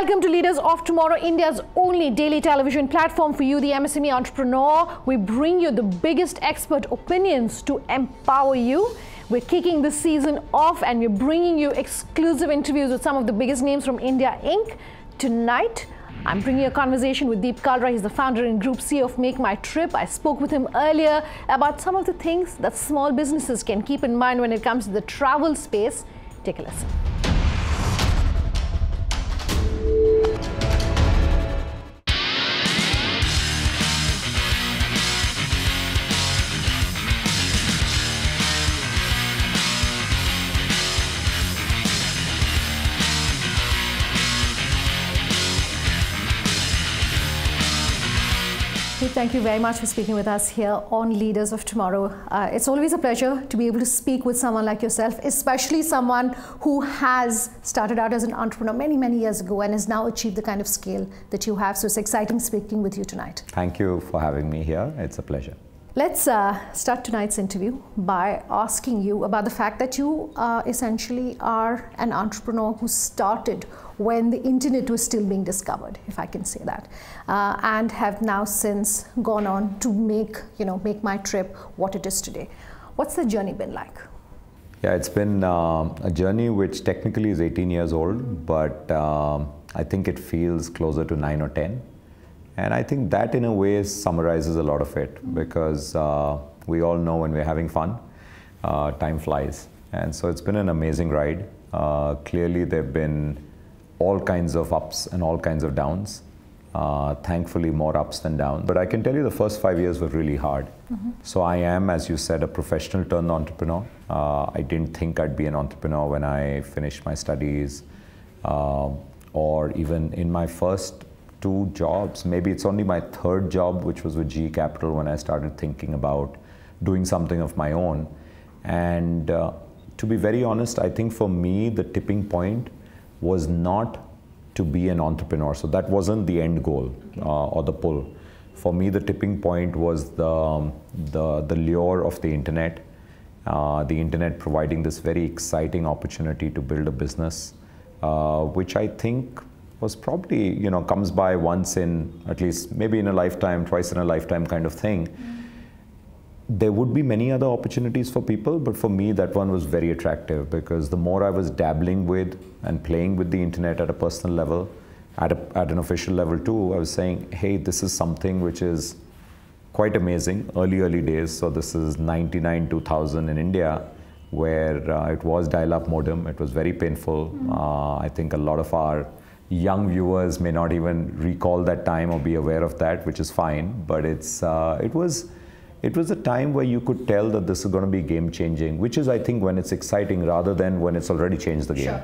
Welcome to Leaders of Tomorrow, India's only daily television platform for you, the MSME entrepreneur. We bring you the biggest expert opinions to empower you. We're kicking this season off and we're bringing you exclusive interviews with some of the biggest names from India Inc. Tonight, I'm bringing a conversation with Kalra. He's the founder and group CEO of MakeMyTrip. I spoke with him earlier about some of the things that small businesses can keep in mind when it comes to the travel space. Take a listen. Thank you very much for speaking with us here on Leaders of Tomorrow. It's always a pleasure to be able to speak with someone like yourself, especially someone who has started out as an entrepreneur many years ago and has now achieved the kind of scale that you have. So it's exciting speaking with you tonight. Thank you for having me here. It's a pleasure. Let's start tonight's interview by asking you about the fact that you essentially are an entrepreneur who started when the internet was still being discovered, if I can say that, and have now since gone on to make MakeMyTrip what it is today. What's the journey been like? Yeah, it's been a journey which technically is 18 years old, but I think it feels closer to 9 or 10. And I think that in a way summarizes a lot of it, because we all know when we're having fun, time flies. And so it's been an amazing ride. Clearly there have been all kinds of ups and all kinds of downs. Thankfully more ups than downs. But I can tell you the first 5 years were really hard. So I am, as you said, a professional turned entrepreneur. I didn't think I'd be an entrepreneur when I finished my studies, or even in my first 2 jobs. Maybe it's only my 3rd job, which was with GE Capital, when I started thinking about doing something of my own. And to be very honest, I think for me, the tipping point was not to be an entrepreneur. So that wasn't the end goal or the pull. For me, the tipping point was the lure of the internet providing this very exciting opportunity to build a business, which I think was probably, comes by once in, at least maybe in a lifetime, twice in a lifetime kind of thing. There would be many other opportunities for people, but for me that one was very attractive, because the more I was dabbling with and playing with the internet at a personal level, at an official level too, I was saying, hey, this is something which is quite amazing. Early days, so this is 99, 2000 in India, where it was dial-up modem. It was very painful. I think a lot of our young viewers may not even recall that time or be aware of that, which is fine, but it was a time where you could tell that this is going to be game-changing, which is, I think, when it's exciting rather than when it's already changed the game. Sure.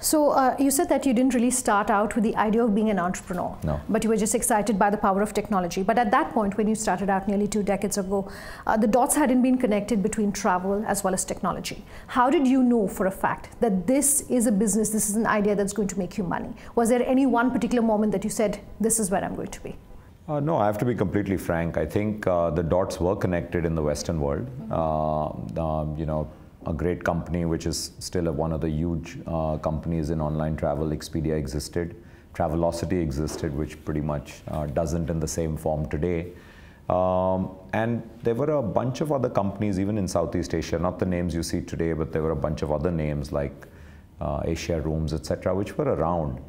So you said that you didn't really start out with the idea of being an entrepreneur, no, but you were just excited by the power of technology. But at that point, when you started out nearly 2 decades ago, the dots hadn't been connected between travel as well as technology. How did you know for a fact that this is a business, this is an idea that's going to make you money? Was there any one particular moment that you said, this is where I'm going to be? No, I have to be completely frank. I think the dots were connected in the Western world. A great company, which is still one of the huge companies in online travel, Expedia, existed. Travelocity existed, which pretty much doesn't in the same form today. And there were a bunch of other companies, even in Southeast Asia, not the names you see today, but there were a bunch of other names like Asia Rooms, etc., which were around.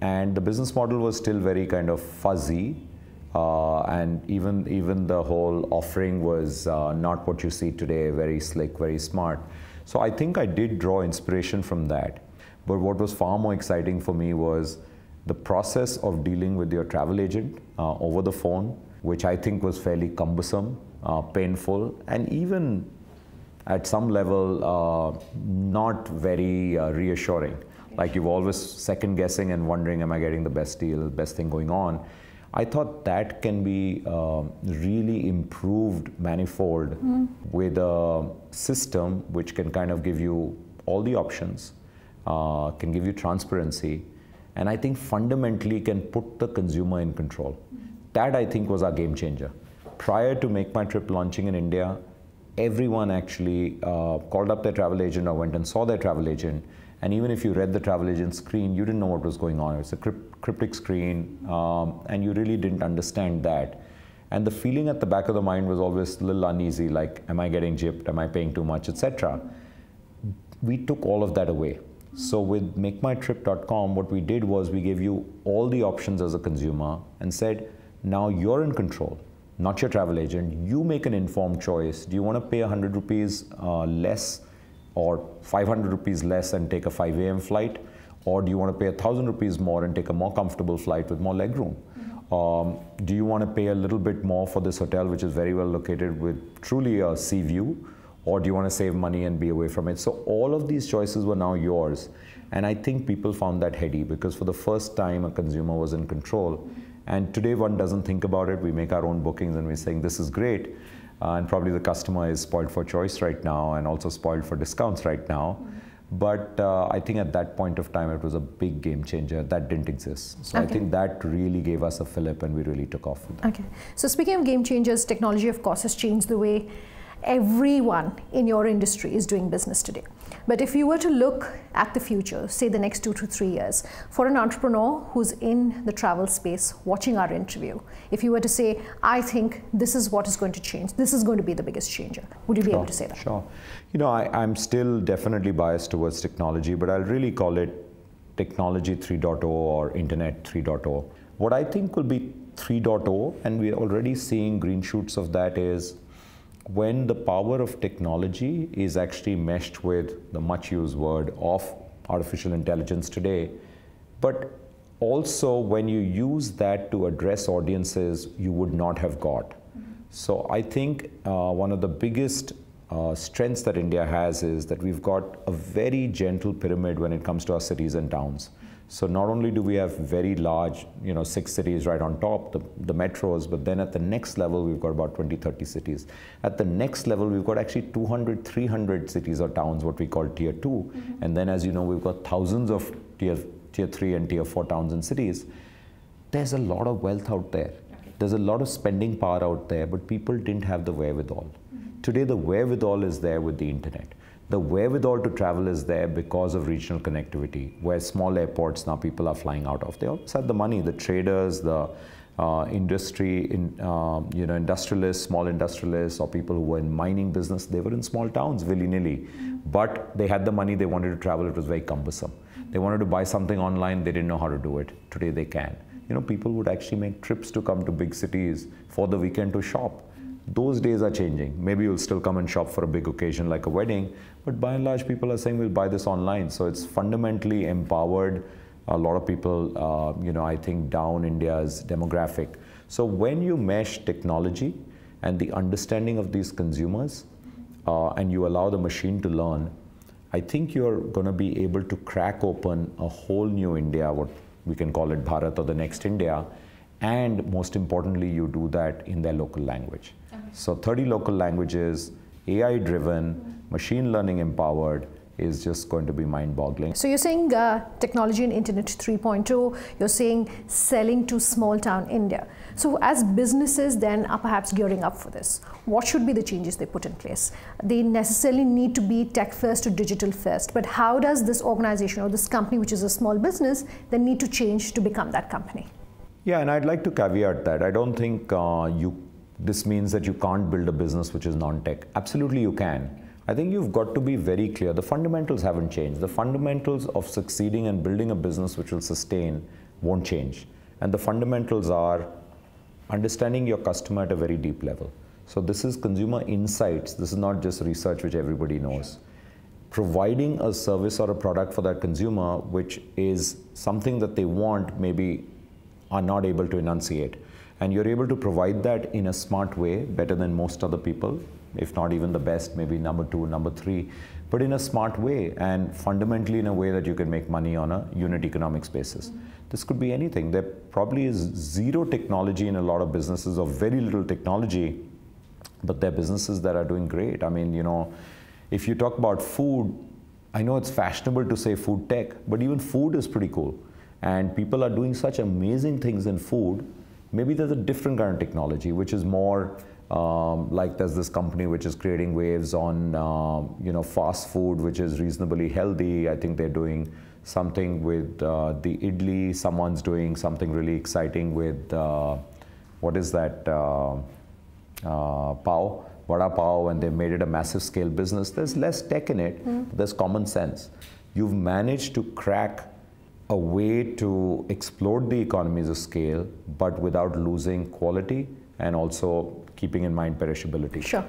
And the business model was still very kind of fuzzy. And even the whole offering was not what you see today, very slick, very smart. So I think I did draw inspiration from that. But what was far more exciting for me was the process of dealing with your travel agent over the phone, which I think was fairly cumbersome, painful, and even at some level not very reassuring. Like you're always second guessing and wondering, am I getting the best deal, the best thing going on? I thought that can be really improved manifold with a system which can kind of give you all the options, can give you transparency, and I think fundamentally can put the consumer in control. That I think was our game changer. Prior to MakeMyTrip launching in India, everyone actually called up their travel agent or went and saw their travel agent And even if you read the travel agent screen, you didn't know what was going on. It's a cryptic screen, and you really didn't understand that. And the feeling at the back of the mind was always a little uneasy, like, am I getting gypped? Am I paying too much, etc. We took all of that away. So with MakeMyTrip.com, what we did was we gave you all the options as a consumer and said, now you're in control, not your travel agent. You make an informed choice. Do you want to pay 100 rupees less or 500 rupees less and take a 5 a.m. flight? Or do you want to pay 1,000 rupees more and take a more comfortable flight with more legroom? Do you want to pay a little bit more for this hotel, which is very well located with truly a sea view? Or do you want to save money and be away from it? So all of these choices were now yours. And I think people found that heady because for the first time, a consumer was in control. And today one doesn't think about it. We make our own bookings and we're saying this is great. And probably the customer is spoiled for choice right now and also spoiled for discounts right now. But I think at that point of time, it was a big game changer. That didn't exist. So I think that really gave us a fillip and we really took off with that. Okay. So speaking of game changers, technology, of course, has changed the way everyone in your industry is doing business today. But if you were to look at the future, say the next 2 to 3 years, for an entrepreneur who's in the travel space watching our interview, if you were to say, I think this is what is going to change, this is going to be the biggest changer, would you be able to say that? Sure. You know, I'm still definitely biased towards technology, but I'll really call it technology 3.0 or internet 3.0. What I think will be 3.0, and we're already seeing green shoots of that, is when the power of technology is actually meshed with the much used word of artificial intelligence today, but also when you use that to address audiences you would not have got. So I think one of the biggest strengths that India has is that we've got a very gentle pyramid when it comes to our cities and towns. So not only do we have very large, 6 cities right on top, the metros, but then at the next level, we've got about 20, 30 cities. At the next level, we've got actually 200, 300 cities or towns, what we call tier 2. And then, as you know, we've got thousands of tier 3 and tier 4 towns and cities. There's a lot of wealth out there. There's a lot of spending power out there, but people didn't have the wherewithal. Today, the wherewithal is there with the internet. The wherewithal to travel is there because of regional connectivity, where small airports now people are flying out of. They always had the money, the traders, the industry, industrialists, small industrialists, or people who were in mining business. They were in small towns willy-nilly, but they had the money, they wanted to travel, it was very cumbersome. They wanted to buy something online, they didn't know how to do it. Today they can. People would actually make trips to come to big cities for the weekend to shop. Those days are changing. Maybe you'll still come and shop for a big occasion like a wedding, but by and large people are saying we'll buy this online. So it's fundamentally empowered a lot of people, I think down India's demographic. So when you mesh technology and the understanding of these consumers and you allow the machine to learn, I think you're going to be able to crack open a whole new India, what we can call it Bharat or the next India. And most importantly, you do that in their local language. Okay. So 30 local languages, AI-driven, machine learning empowered, is just going to be mind-boggling. So you're saying technology and internet 3.0, you're saying selling to small town India. So as businesses then are perhaps gearing up for this, what should be the changes they put in place? They necessarily need to be tech first or digital first, but how does this organization or this company, which is a small business, then need to change to become that company? Yeah, and I'd like to caveat that. I don't think this means that you can't build a business which is non-tech. Absolutely you can. I think you've got to be very clear. The fundamentals haven't changed. The fundamentals of succeeding and building a business which will sustain won't change. And the fundamentals are understanding your customer at a very deep level. So this is consumer insights. This is not just research which everybody knows. Providing a service or a product for that consumer which is something that they want, maybe are not able to enunciate. And you're able to provide that in a smart way, better than most other people, if not even the best, maybe number 2, number 3, but in a smart way and fundamentally in a way that you can make money on a unit economics basis. This could be anything. There probably is zero technology in a lot of businesses or very little technology, but there are businesses that are doing great. I mean, if you talk about food, I know it's fashionable to say food tech, but even food is pretty cool. And people are doing such amazing things in food. Maybe there's a different kind of technology, which is more Like there's this company which is creating waves on fast food, which is reasonably healthy. I think they're doing something with the idli. Someone's doing something really exciting with what is that, pav, vada pav, and they made it a massive scale business. There's less tech in it, but there's common sense. You've managed to crack a way to explode the economies of scale, but without losing quality and also keeping in mind perishability. Sure.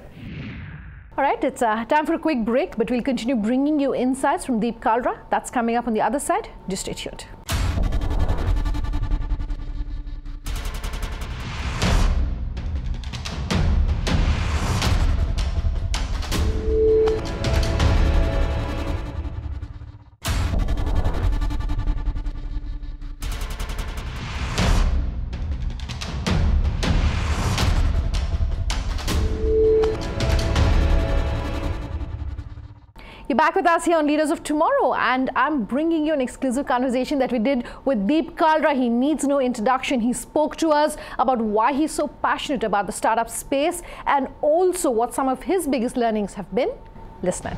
All right, it's time for a quick break, but we'll continue bringing you insights from Kalra. That's coming up on the other side. Just stay tuned. You're back with us here on Leaders of Tomorrow, and I'm bringing you an exclusive conversation that we did with Kalra. He needs no introduction. He spoke to us about why he's so passionate about the startup space and also what some of his biggest learnings have been. Listen in.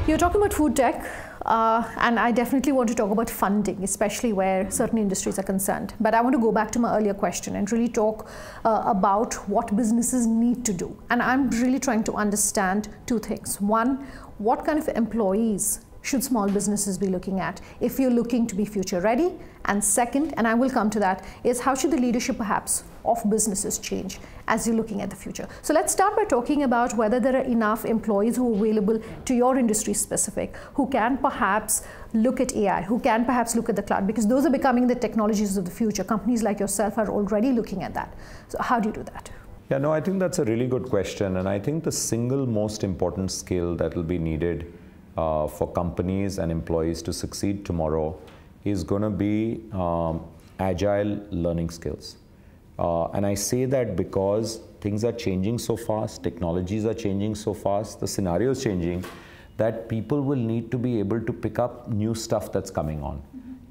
You're talking about food tech. And I definitely want to talk about funding, especially where certain industries are concerned. But I want to go back to my earlier question and really talk about what businesses need to do. And I'm really trying to understand two things. One, what kind of employees should small businesses be looking at if you're looking to be future ready? And second, and I will come to that, is how should the leadership perhaps of businesses change as you're looking at the future? So let's start by talking about whether there are enough employees who are available to your industry specific, who can perhaps look at AI, who can perhaps look at the cloud, because those are becoming the technologies of the future. Companies like yourself are already looking at that. So how do you do that? Yeah, no, I think that's a really good question. And I think the single most important skill that will be needed for companies and employees to succeed tomorrow is going to be agile learning skills. And I say that because things are changing so fast, technologies are changing so fast, the scenario is changing, that people will need to be able to pick up new stuff that's coming on.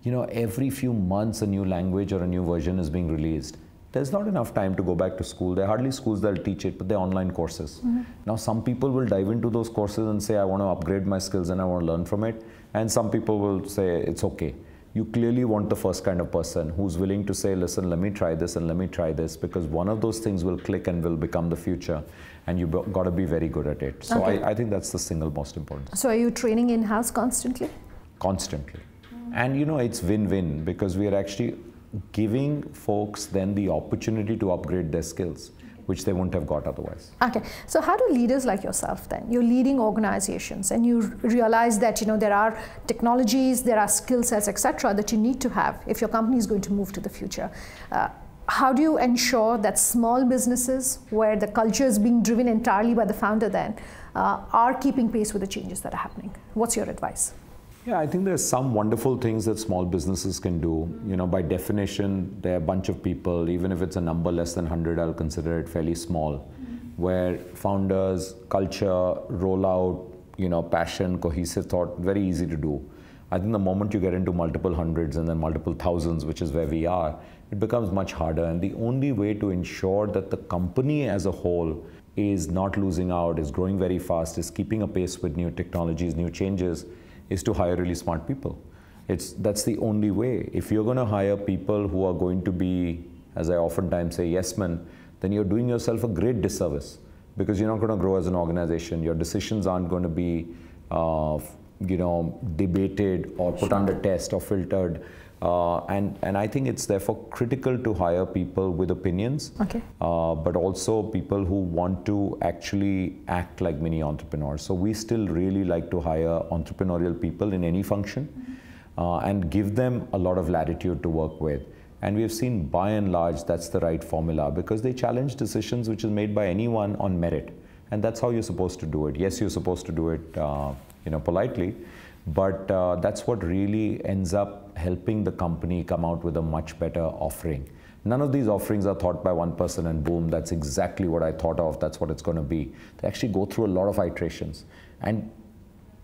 You know, every few months a new language or a new version is being released. There's not enough time to go back to school. There are hardly schools that'll teach it, but they're online courses. Now, some people will dive into those courses and say, I want to upgrade my skills and I want to learn from it. And some people will say, it's okay. You clearly want the first kind of person who's willing to say, listen, let me try this and let me try this, because one of those things will click and will become the future. And you've got to be very good at it. So okay. I think that's the single most important. So are you training in-house constantly? Constantly. And you know, it's win-win, because we are actually giving folks then the opportunity to upgrade their skills, which they wouldn't have got otherwise. Okay, so how do leaders like yourself then, you're leading organizations and you realize that there are technologies, there are skill sets, etc., that you need to have if your company is going to move to the future. How do you ensure that small businesses, where the culture is being driven entirely by the founder then, are keeping pace with the changes that are happening? What's your advice? Yeah, I think there's some wonderful things that small businesses can do. You know, by definition, they're a bunch of people. Even if it's a number less than 100, I'll consider it fairly small, where founders, culture, rollout, passion, cohesive thought, very easy to do. I think the moment you get into multiple hundreds and then multiple thousands, which is where we are, it becomes much harder. And the only way to ensure that the company as a whole is not losing out, is growing very fast, is keeping a pace with new technologies, new changes, is to hire really smart people. That's the only way. If you're going to hire people who are going to be, as I oftentimes say, yes men, then you're doing yourself a great disservice, because you're not going to grow as an organization. Your decisions aren't going to be debated or put under test or filtered. And I think it's therefore critical to hire people with opinions, okay, but also people who want to actually act like mini entrepreneurs. So we still really like to hire entrepreneurial people in any function, and give them a lot of latitude to work with. And we've seen by and large that's the right formula, because they challenge decisions which is made by anyone on merit. And that's how you're supposed to do it. Yes, you're supposed to do it politely, but that's what really ends up helping the company come out with a much better offering. None of these offerings are thought by one person and boom, that's exactly what I thought of, that's what it's going to be. They actually go through a lot of iterations. And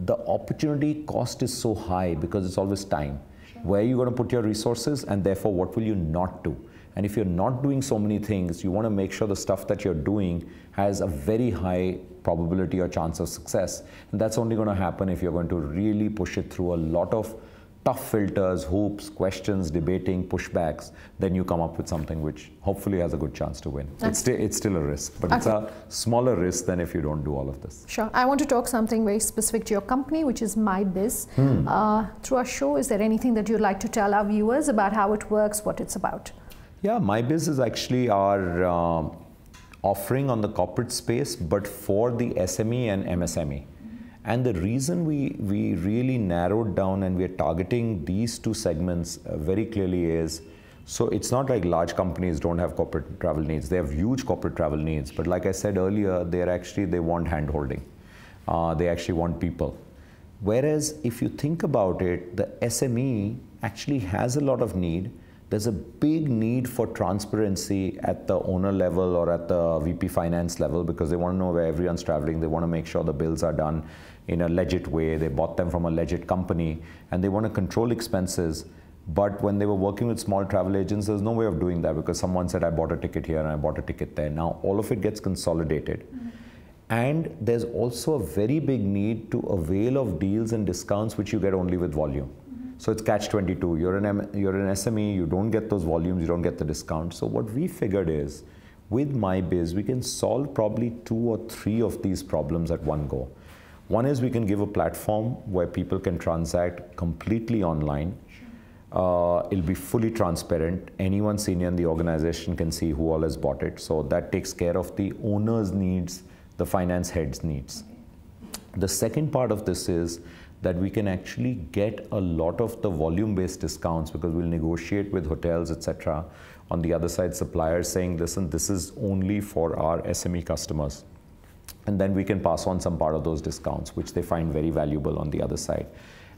the opportunity cost is so high because it's always time. Where are you going to put your resources, and therefore what will you not do? And if you're not doing so many things, you want to make sure the stuff that you're doing has a very high probability or chance of success. And that's only going to happen if you're going to really push it through a lot of tough filters, hoops, questions, debating, pushbacks. Then you come up with something which hopefully has a good chance to win. Okay. It's still a risk, but it's a smaller risk than if you don't do all of this. Sure. I want to talk something very specific to your company, which is MyBiz. Through our show, is there anything that you'd like to tell our viewers about how it works, what it's about? Yeah, MyBiz is actually our offering on the corporate space, but for the SME and MSME. And the reason we really narrowed down and we're targeting these two segments very clearly is, so it's not like large companies don't have corporate travel needs. They have huge corporate travel needs. But like I said earlier, they want hand-holding. They actually want people. Whereas if you think about it, the SME actually has a lot of need. There's a big need for transparency at the owner level or at the VP finance level, because they want to know where everyone's traveling. They want to make sure the bills are done in a legit way. They bought them from a legit company, and they want to control expenses. But when they were working with small travel agents, there's no way of doing that, because someone said, I bought a ticket here and I bought a ticket there. Now all of it gets consolidated. And there's also a very big need to avail of deals and discounts which you get only with volume. So it's catch-22. You're an SME, you don't get those volumes, you don't get the discount. So what we figured is, with MyBiz, we can solve probably 2 or 3 of these problems at one go. One is we can give a platform where people can transact completely online. It'll be fully transparent. Anyone senior in the organization can see who all has bought it. So that takes care of the owner's needs, the finance head's needs. The second part of this is that we can actually get a lot of the volume-based discounts, because we'll negotiate with hotels, etc. On the other side, suppliers saying, listen, this is only for our SME customers. And then we can pass on some part of those discounts, which they find very valuable on the other side.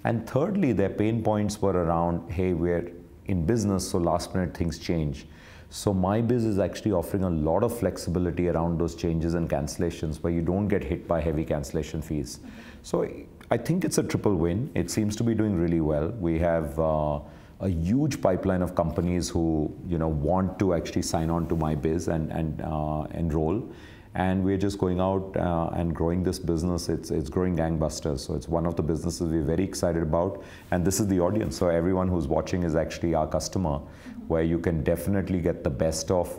And thirdly, their pain points were around, hey, we're in business, so last minute things change. So MyBiz is actually offering a lot of flexibility around those changes and cancellations, where you don't get hit by heavy cancellation fees. So I think it's a triple win. It seems to be doing really well. We have a huge pipeline of companies who want to actually sign on to MyBiz and enroll. And we're just going out and growing this business. It's growing gangbusters. So it's one of the businesses we're very excited about. And this is the audience. So everyone who's watching is actually our customer, where you can definitely get the best of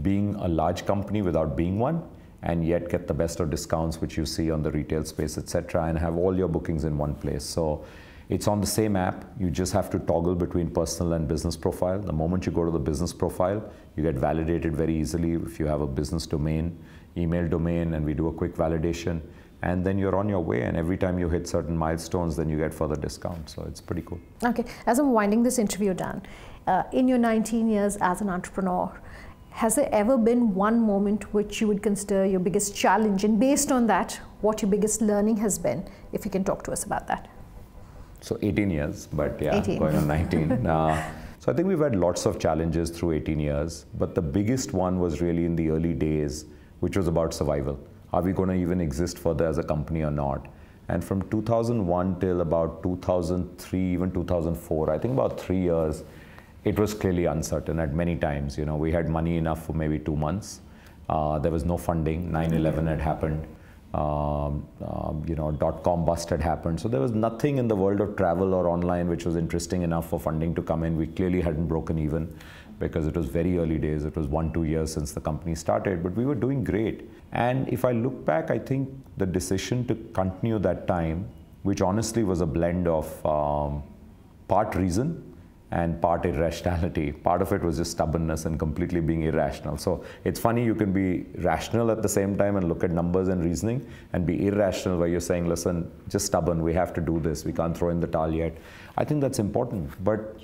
being a large company without being one, and yet get the best of discounts which you see on the retail space, etc., and have all your bookings in one place. So it's on the same app. You just have to toggle between personal and business profile. The moment you go to the business profile, you get validated very easily if you have a business domain, email domain, and we do a quick validation. And then you're on your way, and every time you hit certain milestones, then you get further discounts. So it's pretty cool. Okay, as I'm winding this interview down, in your 19 years as an entrepreneur, has there ever been one moment which you would consider your biggest challenge? And based on that, what your biggest learning has been, if you can talk to us about that? So 18 years, but yeah, 18. Going on 19. So I think we've had lots of challenges through 18 years, but the biggest one was really in the early days, which was about survival. Are we going to even exist further as a company or not? And from 2001 till about 2003, even 2004, I think about 3 years, it was clearly uncertain at many times. We had money enough for maybe 2 months. There was no funding. 9/11 had happened. .com bust had happened. So there was nothing in the world of travel or online which was interesting enough for funding to come in. We clearly hadn't broken even, because it was very early days. It was 1-2 years since the company started, but we were doing great. And if I look back, I think the decision to continue that time, which honestly was a blend of part reason and part irrationality. Part of it was just stubbornness and completely being irrational. So it's funny, you can be rational at the same time and look at numbers and reasoning, and be irrational where you're saying, listen, just stubborn, we have to do this, we can't throw in the towel yet. I think that's important, but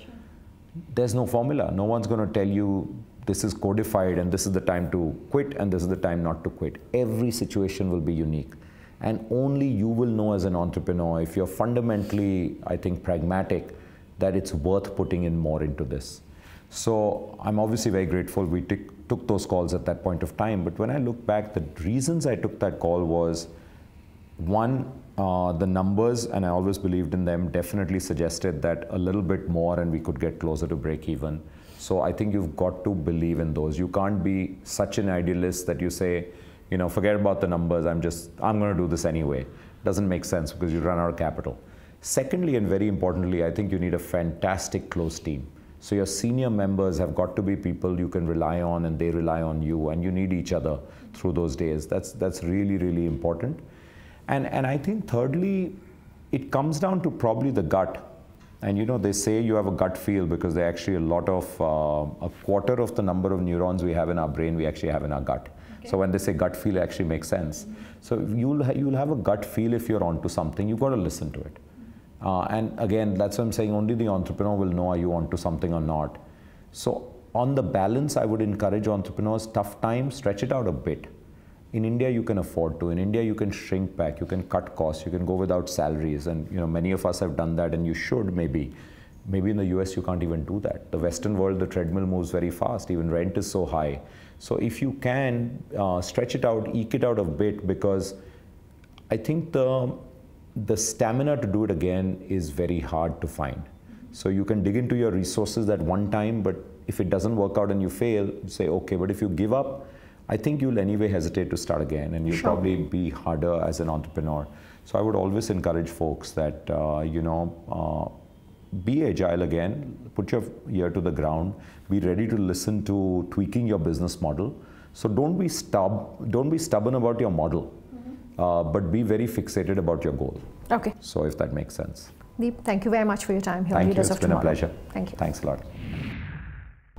there's no formula. No one's going to tell you this is codified and this is the time to quit and this is the time not to quit. Every situation will be unique. And only you will know as an entrepreneur, if you're fundamentally, I think, pragmatic, that it's worth putting in more into this. So I'm obviously very grateful we took those calls at that point of time. But when I look back, the reasons I took that call was, One, the numbers, and I always believed in them, definitely suggested that a little bit more and we could get closer to break even. So I think you've got to believe in those. You can't be such an idealist that you say, you know, forget about the numbers, I'm going to do this anyway. Doesn't make sense because you run out of capital. Secondly, and very importantly, I think you need a fantastic close team. So your senior members have got to be people you can rely on and they rely on you, and you need each other through those days. That's really, really important. And I think thirdly, it comes down to probably the gut. And you know, they say you have a gut feel because they're actually a quarter of the number of neurons we have in our brain, we actually have in our gut. Okay. So when they say gut feel, it actually makes sense. So you'll have a gut feel if you're onto something, you've got to listen to it. And again, that's what I'm saying, only the entrepreneur will know are you onto something or not. So on the balance, I would encourage entrepreneurs, tough times, stretch it out a bit. In India, you can afford to. In India, you can shrink back, you can cut costs, you can go without salaries. And you know, many of us have done that, and you should maybe. Maybe in the US, you can't even do that. The Western world, the treadmill moves very fast. Even rent is so high. So if you can stretch it out, eke it out a bit, because I think the stamina to do it again is very hard to find. So you can dig into your resources at one time, but if it doesn't work out and you fail, you say, okay, but if you give up, I think you'll anyway hesitate to start again, and you'll probably be harder as an entrepreneur. So I would always encourage folks that, you know, be agile again, put your ear to the ground, be ready to listen to tweaking your business model. So don't be stubborn about your model, but be very fixated about your goal. Okay. So if that makes sense. Deep, thank you very much for your time here. Thank you, it's been a pleasure. Thank you. Thanks a lot.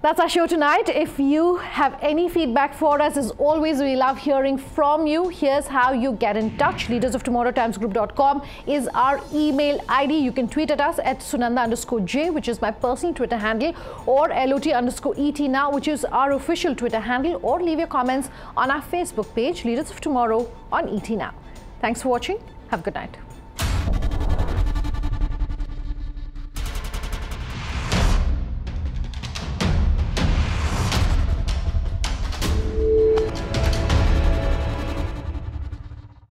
That's our show tonight. If you have any feedback for us, as always, we love hearing from you. Here's how you get in touch. leadersoftomorrowtimesgroup.com is our email ID. You can tweet at us at Sunanda_J, which is my personal Twitter handle, or LOT_ET now, which is our official Twitter handle, or leave your comments on our Facebook page, Leaders of Tomorrow on ET Now. Thanks for watching. Have a good night.